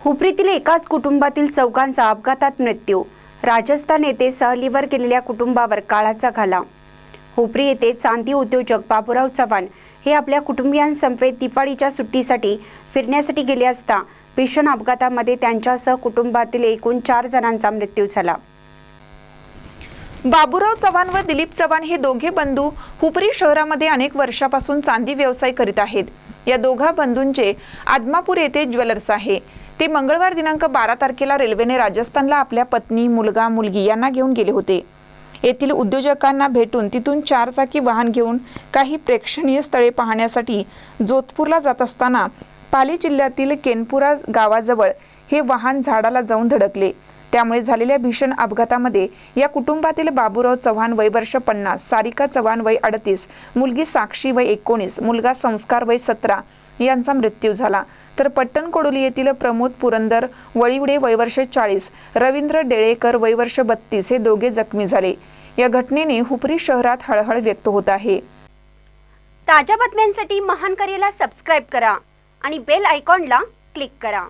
हुपरीतील एकाच कुटुंबातील चौघांचा अपघातात मृत्यू। राजस्थान येथे सहलीवर गेलेल्या कुटुंबावर काळाचा घाला। हुपरी येथे चांदी उद्योजक बाबूराव चव्हाण हे आपल्या कुटुंबियांसमवेत दिवाळीच्या सुट्टीसाठी फिरण्यासाठी गेले असता भीषण अपघातामध्ये त्यांच्यासह कुटुंबातील एकूण 4 जणांचा मृत्यू झाला। बाबूराव चव्हाण व दिलीप चव्हाण हे दोघे बंधू हुपरी शहरामध्ये अनेक वर्षापासून चांदी व्यवसाय करीत आहेत। या दोघा बंधूंचे आदमापूर येथे ज्वेलर्स आहे। ते मंगळवार दिनांक 12 तारखेला रेल्वेने राजस्थानला आपल्या पत्नी, मुलगा, मुलगी यांना घेऊन गेले होते। येथील उद्योजकांना भेटून तिथून 4 चाकी वाहन घेऊन काही प्रेक्षणीय स्थळे पाहण्यासाठी जोधपूरला जात असताना पाली जिल्ह्यातील केनपुरा गावाजवळ हे वाहन झाडाला जाऊन धडकले। त्यामुळे झालेल्या भीषण अपघातामध्ये या कुटुंबातील बाबूराव चव्हाण वय वर्ष 50, सारिका चव्हाण वय 38, मुलगी साक्षी वय 19, मुलगा संस्कार वय 17 यांचा मृत्यू झाला। तर पट्टण कोडोली येथील प्रमोद पुरंदर वळीवडे वय वर्ष 40, रवींद्र डेळेकर वय वर्ष 32 हे दोघे जखमी झाले। या घटनेने हुपरी शहरात हळहळ व्यक्त होत आहे। ताज्या बातम्यांसाठी महान करेला सबस्क्राइब करा आणि बेल आयकॉनला क्लिक करा।